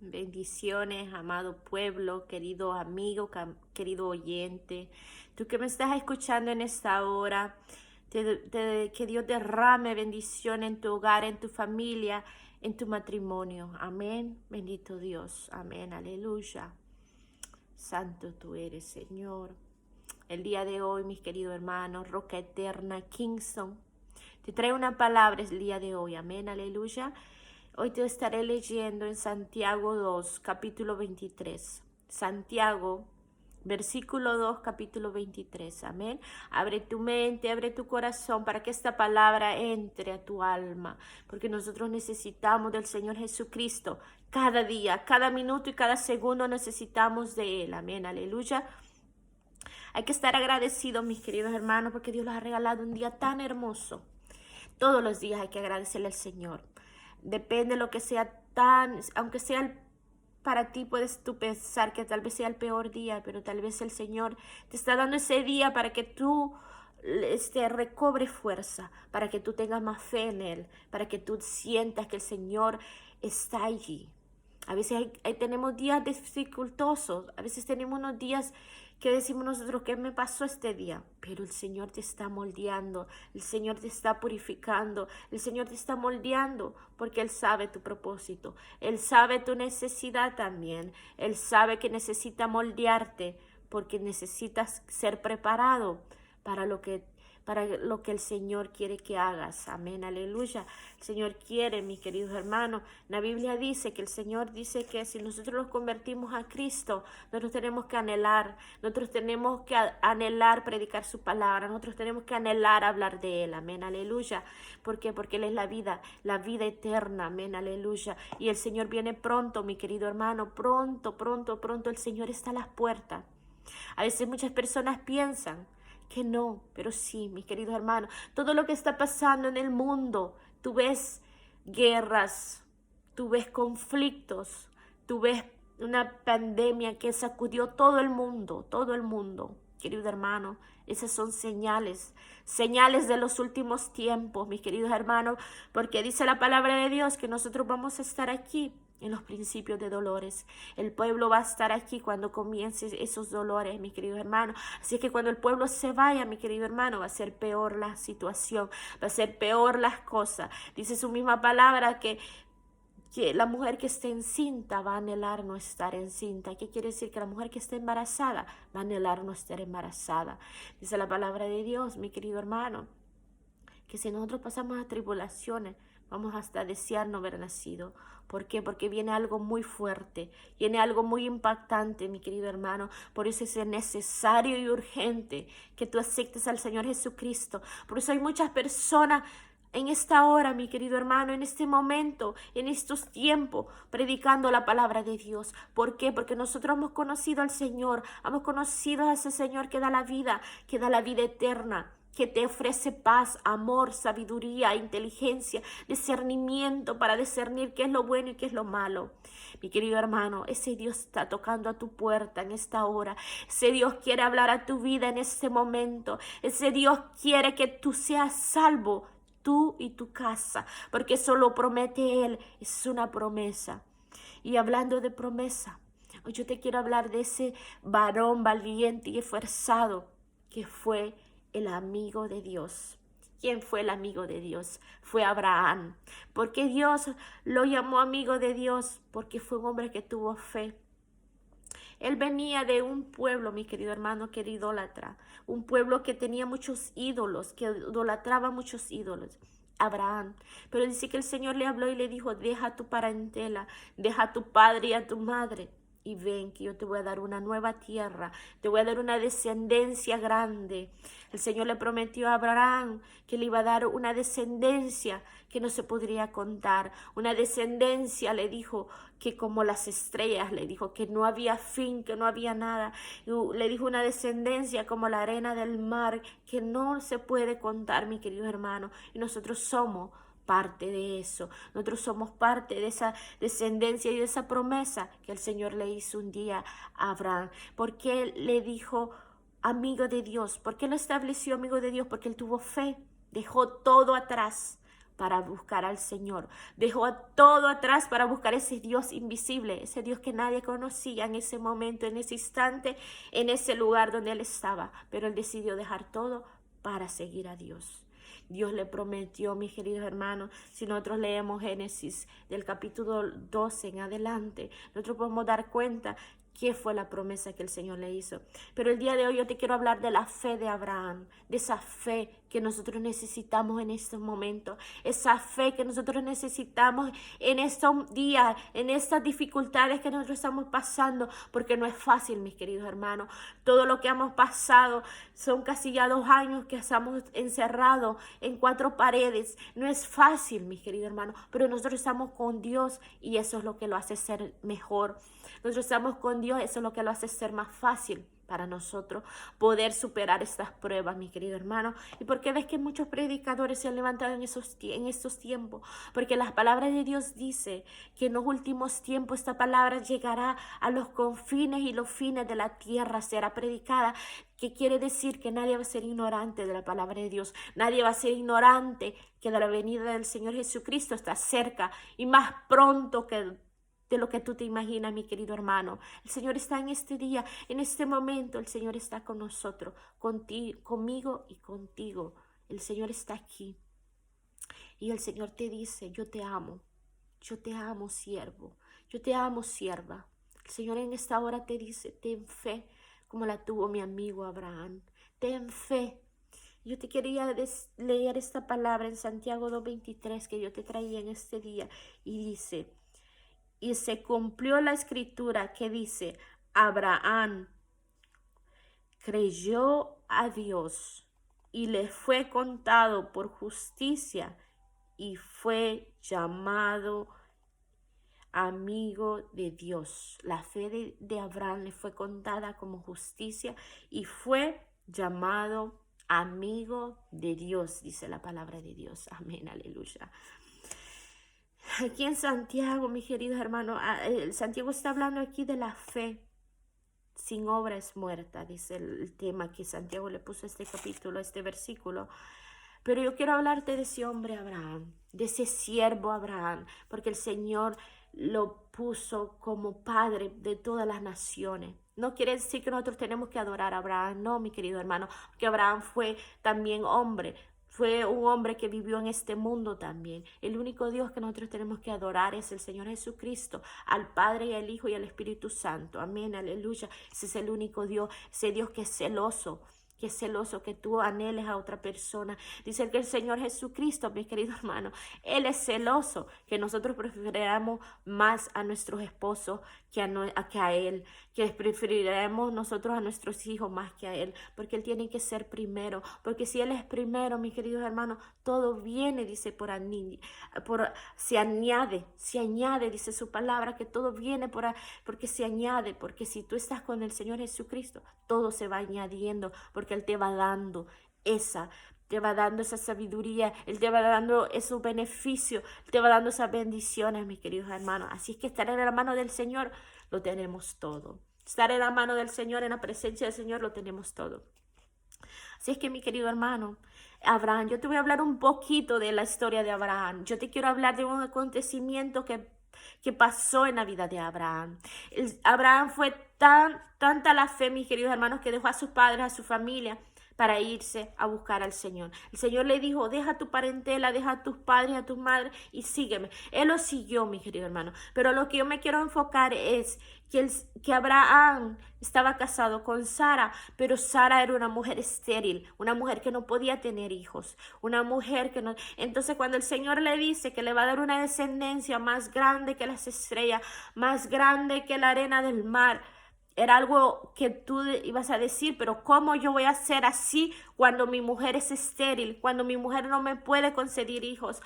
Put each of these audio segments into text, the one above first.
Bendiciones, amado pueblo, querido amigo, querido oyente. Tú que me estás escuchando en esta hora, que Dios derrame bendición en tu hogar, en tu familia, en tu matrimonio. Amén. Bendito Dios. Amén. Aleluya. Santo tú eres, Señor. El día de hoy, mis queridos hermanos, Roca Eterna, Kingston, te traigo una palabra el día de hoy. Amén. Aleluya. Hoy te estaré leyendo en Santiago 2, capítulo 23. Santiago, versículo 2, capítulo 23. Amén. Abre tu mente, abre tu corazón para que esta palabra entre a tu alma, porque nosotros necesitamos del Señor Jesucristo cada día, cada minuto y cada segundo necesitamos de Él. Amén. Aleluya. Hay que estar agradecidos, mis queridos hermanos, porque Dios nos ha regalado un día tan hermoso. Todos los días hay que agradecerle al Señor. Depende de lo que sea aunque sea para ti puedes tú pensar que tal vez sea el peor día, pero tal vez el Señor te está dando ese día para que tú recobre fuerza, para que tú tengas más fe en Él, para que tú sientas que el Señor está allí. A veces tenemos días dificultosos, a veces tenemos unos días que decimos nosotros, ¿qué me pasó este día? Pero el Señor te está moldeando, el Señor te está purificando, el Señor te está moldeando porque Él sabe tu propósito, Él sabe tu necesidad también, Él sabe que necesita moldearte porque necesitas ser preparado para lo que el Señor quiere que hagas. Amén, aleluya. El Señor quiere, mis queridos hermanos. La Biblia dice que el Señor dice que si nosotros nos convertimos a Cristo, nosotros tenemos que anhelar predicar su palabra, nosotros tenemos que anhelar hablar de Él. Amén, aleluya. ¿Por qué? Porque Él es la vida eterna. Amén, aleluya. Y el Señor viene pronto, mi querido hermano, pronto, pronto, pronto. El Señor está a las puertas. A veces muchas personas piensan que no, pero sí, mis queridos hermanos, todo lo que está pasando en el mundo, tú ves guerras, tú ves conflictos, tú ves una pandemia que sacudió todo el mundo, querido hermano, esas son señales de los últimos tiempos, mis queridos hermanos, porque dice la palabra de Dios que nosotros vamos a estar aquí en los principios de dolores. El pueblo va a estar aquí cuando comiencen esos dolores, mis queridos hermanos. Así que cuando el pueblo se vaya, mi querido hermano, va a ser peor la situación, va a ser peor las cosas. Dice su misma palabra que la mujer que esté encinta va a anhelar no estar encinta. ¿Qué quiere decir? Que la mujer que esté embarazada va a anhelar no estar embarazada. Dice la palabra de Dios, mi querido hermano, que si nosotros pasamos a tribulaciones, vamos hasta desear no haber nacido. ¿Por qué? Porque viene algo muy fuerte, viene algo muy impactante, mi querido hermano. Por eso es necesario y urgente que tú aceptes al Señor Jesucristo. Por eso hay muchas personas en esta hora, mi querido hermano, en este momento, en estos tiempos, predicando la palabra de Dios. ¿Por qué? Porque nosotros hemos conocido al Señor, hemos conocido a ese Señor que da la vida eterna, que te ofrece paz, amor, sabiduría, inteligencia, discernimiento para discernir qué es lo bueno y qué es lo malo. Mi querido hermano, ese Dios está tocando a tu puerta en esta hora. Ese Dios quiere hablar a tu vida en este momento. Ese Dios quiere que tú seas salvo, tú y tu casa, porque eso lo promete Él, es una promesa. Y hablando de promesa, hoy yo te quiero hablar de ese varón valiente y esforzado que fue el amigo de Dios. ¿Quién fue el amigo de Dios? Fue Abraham. ¿Por qué Dios lo llamó amigo de Dios? Porque fue un hombre que tuvo fe. Él venía de un pueblo, mi querido hermano, que era idólatra, un pueblo que tenía muchos ídolos, que idolatraba muchos ídolos. Abraham, pero dice que el Señor le habló y le dijo, deja a tu parentela, deja a tu padre y a tu madre, y ven que yo te voy a dar una nueva tierra, te voy a dar una descendencia grande. El Señor le prometió a Abraham que le iba a dar una descendencia que no se podría contar, una descendencia, le dijo, que como las estrellas, le dijo que no había fin, que no había nada, le dijo una descendencia como la arena del mar, que no se puede contar, mi querido hermano, y nosotros somos parte de eso. Nosotros somos parte de esa descendencia y de esa promesa que el Señor le hizo un día a Abraham. ¿Por qué le dijo amigo de Dios? ¿Por qué lo estableció amigo de Dios? Porque él tuvo fe, dejó todo atrás para buscar al Señor. Dejó todo atrás para buscar ese Dios invisible, ese Dios que nadie conocía en ese momento, en ese instante, en ese lugar donde él estaba. Pero él decidió dejar todo para seguir a Dios. Dios le prometió, mis queridos hermanos, si nosotros leemos Génesis del capítulo 12 en adelante, nosotros podemos dar cuenta qué fue la promesa que el Señor le hizo. Pero el día de hoy yo te quiero hablar de la fe de Abraham, de esa fe que nosotros necesitamos en estos momentos, esa fe que nosotros necesitamos en estos días, en estas dificultades que nosotros estamos pasando, porque no es fácil, mis queridos hermanos. Todo lo que hemos pasado son casi ya 2 años que estamos encerrados en 4 paredes. No es fácil, mis queridos hermanos, pero nosotros estamos con Dios y eso es lo que lo hace ser mejor. Nosotros estamos con Dios, eso es lo que lo hace ser más fácil para nosotros poder superar estas pruebas, mi querido hermano. ¿Y por qué ves que muchos predicadores se han levantado en estos tiempos? Porque las palabras de Dios dice que en los últimos tiempos esta palabra llegará a los confines y los fines de la tierra, será predicada. ¿Qué quiere decir? Que nadie va a ser ignorante de la palabra de Dios. Nadie va a ser ignorante que la venida del Señor Jesucristo está cerca y más pronto que de lo que tú te imaginas, mi querido hermano. El Señor está en este día, en este momento. El Señor está con nosotros, conmigo y contigo. El Señor está aquí. Y el Señor te dice, yo te amo, siervo, yo te amo, sierva. El Señor en esta hora te dice, ten fe, como la tuvo mi amigo Abraham. Ten fe. Yo te quería leer esta palabra en Santiago 2:23 que yo te traía en este día. Y dice, y se cumplió la escritura que dice, Abraham creyó a Dios y le fue contado por justicia y fue llamado amigo de Dios. La fe de Abraham le fue contada como justicia y fue llamado amigo de Dios, dice la palabra de Dios. Amén, aleluya. Aquí en Santiago, mis queridos hermanos, Santiago está hablando aquí de la fe. Sin obra es muerta, dice el tema que Santiago le puso a este capítulo, a este versículo. Pero yo quiero hablarte de ese hombre Abraham, de ese siervo Abraham, porque el Señor lo puso como padre de todas las naciones. No quiere decir que nosotros tenemos que adorar a Abraham, no, mi querido hermano, porque Abraham fue también hombre. Fue un hombre que vivió en este mundo también. El único Dios que nosotros tenemos que adorar es el Señor Jesucristo, al Padre y al Hijo y al Espíritu Santo. Amén, aleluya. Ese es el único Dios, ese Dios que es celoso, que tú anheles a otra persona. Dice que el Señor Jesucristo, mis queridos hermanos, Él es celoso, que nosotros preferiremos más a nuestros esposos que a Él, que preferiremos nosotros a nuestros hijos más que a Él, porque Él tiene que ser primero, porque si Él es primero, mis queridos hermanos, todo viene, dice, se añade, dice su palabra, que todo viene porque se añade, porque si tú estás con el Señor Jesucristo, todo se va añadiendo, porque Él te va dando esa sabiduría, Él te va dando esos beneficios, te va dando esas bendiciones, mis queridos hermanos. Así es que estar en la mano del Señor, lo tenemos todo. Estar en la mano del Señor, en la presencia del Señor, lo tenemos todo. Así es que, mi querido hermano, Abraham, yo te voy a hablar un poquito de la historia de Abraham. Yo te quiero hablar de un acontecimiento que pasó en la vida de Abraham. Abraham fue tanta la fe, mis queridos hermanos, que dejó a sus padres, a su familia, para irse a buscar al Señor. El Señor le dijo, deja tu parentela, deja a tus padres, a tus madres y sígueme. Él lo siguió, mi querido hermano. Pero lo que yo me quiero enfocar es que Abraham estaba casado con Sara, pero Sara era una mujer estéril, una mujer que no podía tener hijos, una mujer que no... Entonces cuando el Señor le dice que le va a dar una descendencia más grande que las estrellas, más grande que la arena del mar, era algo que tú ibas a decir, pero ¿cómo yo voy a ser así cuando mi mujer es estéril, cuando mi mujer no me puede conceder hijos?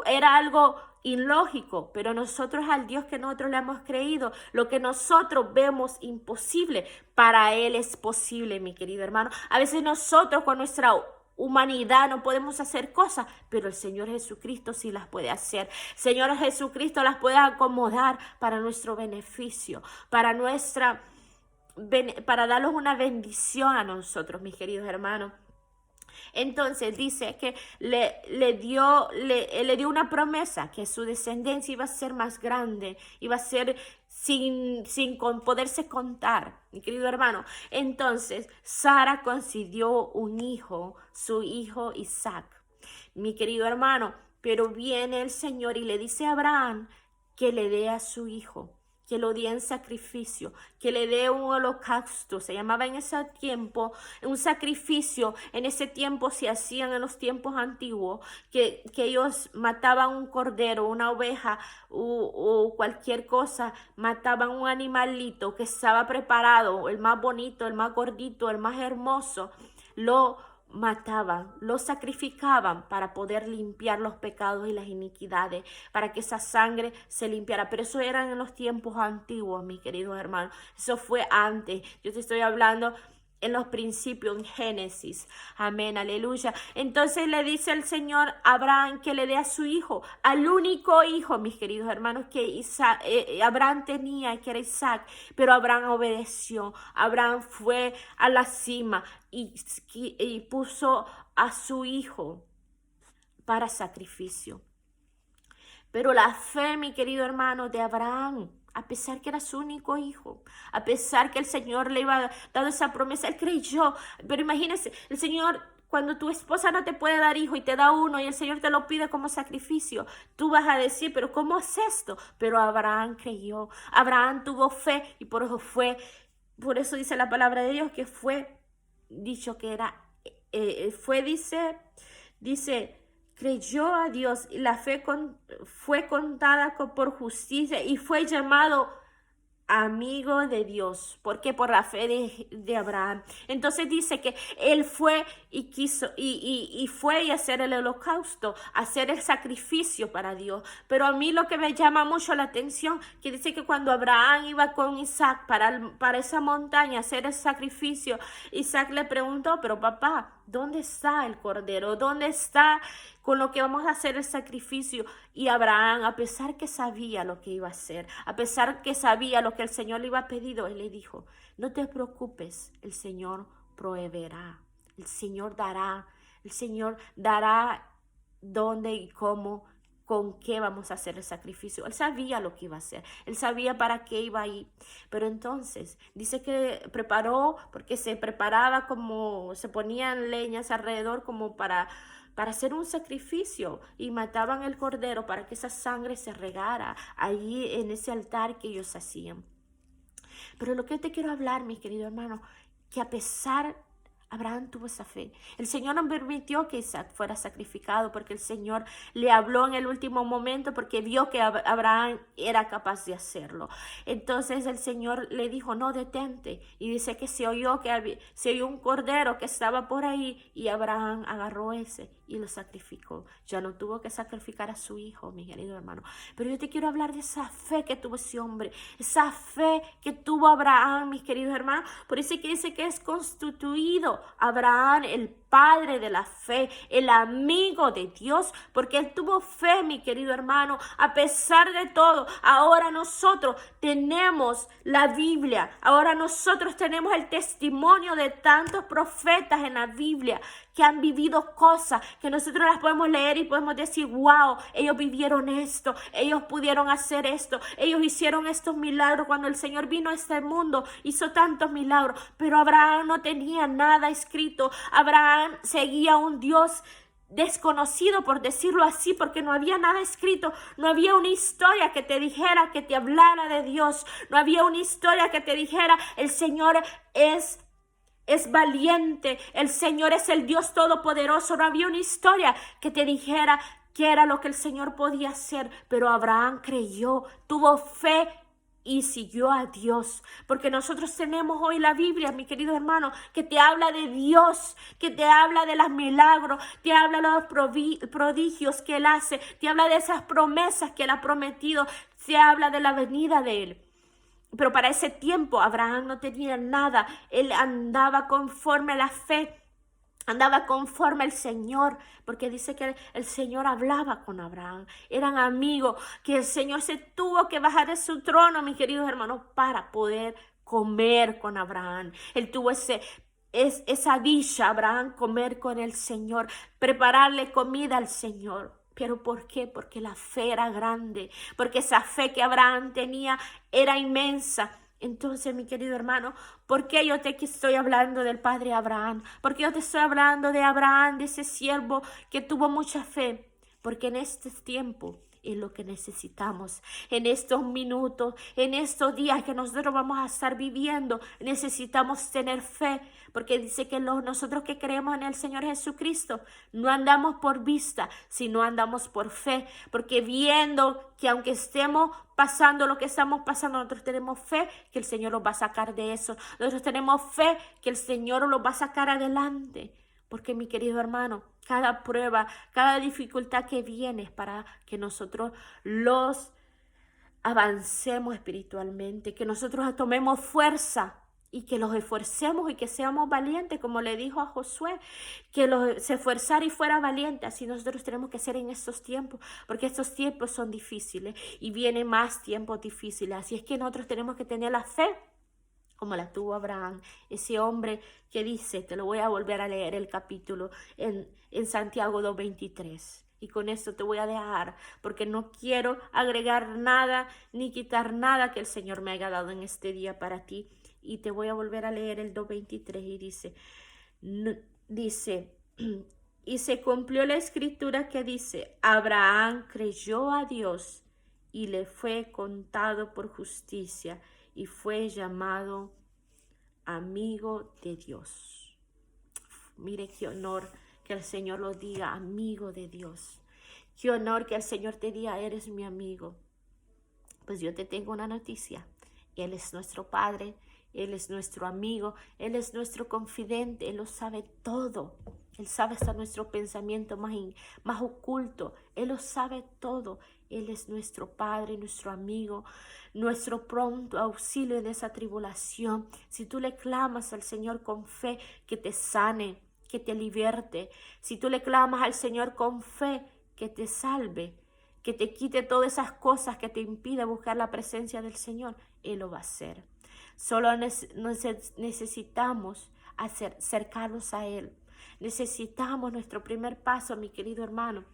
Era algo ilógico, pero nosotros al Dios que nosotros le hemos creído, lo que nosotros vemos imposible, para Él es posible, mi querido hermano. A veces nosotros con nuestra humanidad no podemos hacer cosas, pero el Señor Jesucristo sí las puede hacer. El Señor Jesucristo las puede acomodar para nuestro beneficio, para darnos una bendición a nosotros, mis queridos hermanos. Entonces dice que le dio una promesa, que su descendencia iba a ser más grande, iba a ser poderse contar, mi querido hermano. Entonces Sara concibió un hijo, su hijo Isaac, mi querido hermano. Pero viene el Señor y le dice a Abraham que le dé a su hijo, que lo dé en sacrificio, que le dé un holocausto. Se llamaba en ese tiempo un sacrificio. En ese tiempo se hacían, en los tiempos antiguos, que ellos mataban un cordero, una oveja o cualquier cosa, mataban un animalito que estaba preparado, el más bonito, el más gordito, el más hermoso, lo mataban, lo sacrificaban para poder limpiar los pecados y las iniquidades, para que esa sangre se limpiara. Pero eso eran en los tiempos antiguos, mis queridos hermanos. Eso fue antes. Yo te estoy hablando en los principios, en Génesis. Amén, aleluya. Entonces le dice el Señor a Abraham que le dé a su hijo, al único hijo, mis queridos hermanos, que Abraham tenía, que era Isaac. Pero Abraham obedeció. Abraham fue a la cima y puso a su hijo para sacrificio. Pero la fe, mi querido hermano, de Abraham, a pesar que era su único hijo, a pesar que el Señor le iba dando esa promesa, él creyó. Pero imagínense, el Señor, cuando tu esposa no te puede dar hijo y te da uno y el Señor te lo pide como sacrificio, tú vas a decir, pero ¿cómo es esto? Pero Abraham creyó, Abraham tuvo fe y por eso dice la palabra de Dios que fue dicho que era, dice, creyó a Dios y la fe fue contada por justicia y fue llamado amigo de Dios, porque por la fe de Abraham. Entonces dice que él fue y quiso y fue y hacer el holocausto, hacer el sacrificio para Dios. Pero a mí lo que me llama mucho la atención, que dice que cuando Abraham iba con Isaac para esa montaña a hacer el sacrificio, Isaac le preguntó, pero papá, ¿dónde está el cordero? ¿Dónde está con lo que vamos a hacer el sacrificio? Y Abraham, a pesar que sabía lo que iba a hacer, a pesar que sabía lo que el Señor le iba pedido, él le dijo, no te preocupes, el Señor proveerá, el Señor dará dónde y cómo, con qué vamos a hacer el sacrificio. Él sabía lo que iba a hacer, él sabía para qué iba a ir. Pero entonces dice que preparó, porque se preparaba como, se ponían leñas alrededor como para hacer un sacrificio y mataban el cordero para que esa sangre se regara allí en ese altar que ellos hacían. Pero lo que te quiero hablar, mi querido hermano, que a pesar Abraham tuvo esa fe. El Señor no permitió que Isaac fuera sacrificado porque el Señor le habló en el último momento porque vio que Abraham era capaz de hacerlo. Entonces el Señor le dijo, no, detente. Y dice que se oyó un cordero que estaba por ahí y Abraham agarró ese y lo sacrificó. Ya no tuvo que sacrificar a su hijo, mi querido hermano. Pero yo te quiero hablar de esa fe que tuvo ese hombre, esa fe que tuvo Abraham, mis queridos hermanos. Por eso que dice que es constituido Abraham el padre de la fe, el amigo de Dios, porque él tuvo fe, mi querido hermano, a pesar de todo. Ahora nosotros tenemos la Biblia, ahora nosotros tenemos el testimonio de tantos profetas en la Biblia que han vivido cosas que nosotros las podemos leer y podemos decir, wow, ellos vivieron esto, ellos pudieron hacer esto, ellos hicieron estos milagros. Cuando el Señor vino a este mundo, hizo tantos milagros, pero Abraham no tenía nada escrito. Abraham seguía a un Dios desconocido, por decirlo así, porque no había nada escrito, no había una historia que te dijera, que te hablara de Dios, no había una historia que te dijera, el Señor es valiente, el Señor es el Dios todopoderoso. No había una historia que te dijera qué era lo que el Señor podía hacer, pero Abraham creyó, tuvo fe y siguió a Dios, porque nosotros tenemos hoy la Biblia, mi querido hermano, que te habla de Dios, que te habla de los milagros, te habla de los prodigios que Él hace, te habla de esas promesas que Él ha prometido, te habla de la venida de Él. Pero para ese tiempo Abraham no tenía nada, él andaba conforme a la fe, andaba conforme al Señor, porque dice que el Señor hablaba con Abraham, eran amigos, que el Señor se tuvo que bajar de su trono, mis queridos hermanos, para poder comer con Abraham. Él tuvo ese es esa dicha, Abraham, comer con el Señor, prepararle comida al Señor. ¿Pero por qué? Porque la fe era grande, porque esa fe que Abraham tenía era inmensa. Entonces, mi querido hermano, ¿por qué yo te estoy hablando del padre Abraham? ¿Por qué yo te estoy hablando de Abraham, de ese siervo que tuvo mucha fe? Porque en este tiempo es lo que necesitamos. En estos minutos, en estos días que nosotros vamos a estar viviendo, necesitamos tener fe, porque dice que nosotros que creemos en el Señor Jesucristo, no andamos por vista, sino andamos por fe, porque viendo que aunque estemos pasando lo que estamos pasando, nosotros tenemos fe que el Señor nos va a sacar de eso. Nosotros tenemos fe que el Señor nos va a sacar adelante. Porque mi querido hermano, cada prueba, cada dificultad que viene es para que nosotros los avancemos espiritualmente, que nosotros tomemos fuerza y que los esforcemos y que seamos valientes, como le dijo a Josué, que se esforzara y fuera valiente. Así nosotros tenemos que ser en estos tiempos, porque estos tiempos son difíciles y vienen más tiempos difíciles. Así es que nosotros tenemos que tener la fe como la tuvo Abraham, ese hombre que dice, te lo voy a volver a leer el capítulo en Santiago 2:23. Y con esto te voy a dejar, porque no quiero agregar nada ni quitar nada que el Señor me haya dado en este día para ti. Y te voy a volver a leer el 2:23 y dice, y se cumplió la escritura que dice, Abraham creyó a Dios y le fue contado por justicia y fue llamado amigo de Dios. Mire qué honor que el Señor lo diga, amigo de Dios. Qué honor que el Señor te diga, eres mi amigo. Pues yo te tengo una noticia. Él es nuestro Padre, Él es nuestro amigo, Él es nuestro confidente, Él lo sabe todo. Él sabe hasta nuestro pensamiento más oculto. Él lo sabe todo. Él es nuestro Padre, nuestro amigo, nuestro pronto auxilio en esa tribulación. Si tú le clamas al Señor con fe, que te sane, que te liberte. Si tú le clamas al Señor con fe, que te salve, que te quite todas esas cosas que te impiden buscar la presencia del Señor, Él lo va a hacer. Solo necesitamos acercarnos a Él. Necesitamos nuestro primer paso, mi querido hermano,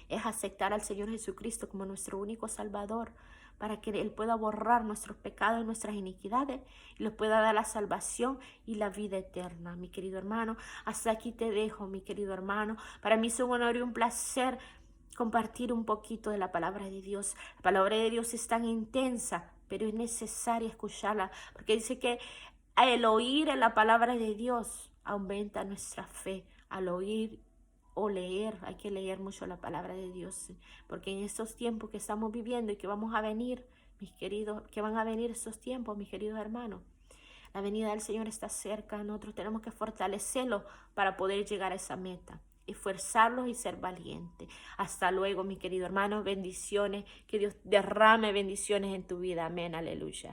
es aceptar al Señor Jesucristo como nuestro único Salvador, para que Él pueda borrar nuestros pecados y nuestras iniquidades y les pueda dar la salvación y la vida eterna. Mi querido hermano, hasta aquí te dejo, mi querido hermano. Para mí es un honor y un placer compartir un poquito de la palabra de Dios. La palabra de Dios es tan intensa, pero es necesaria escucharla, porque dice que al oír la palabra de Dios aumenta nuestra fe. Al oír o leer, hay que leer mucho la palabra de Dios, porque en estos tiempos que estamos viviendo y que vamos a venir, mis queridos, que van a venir estos tiempos, mis queridos hermanos, la venida del Señor está cerca. Nosotros tenemos que fortalecerlo para poder llegar a esa meta, esforzarlos y ser valientes. Hasta luego, mi querido hermano, bendiciones, que Dios derrame bendiciones en tu vida, amén, aleluya.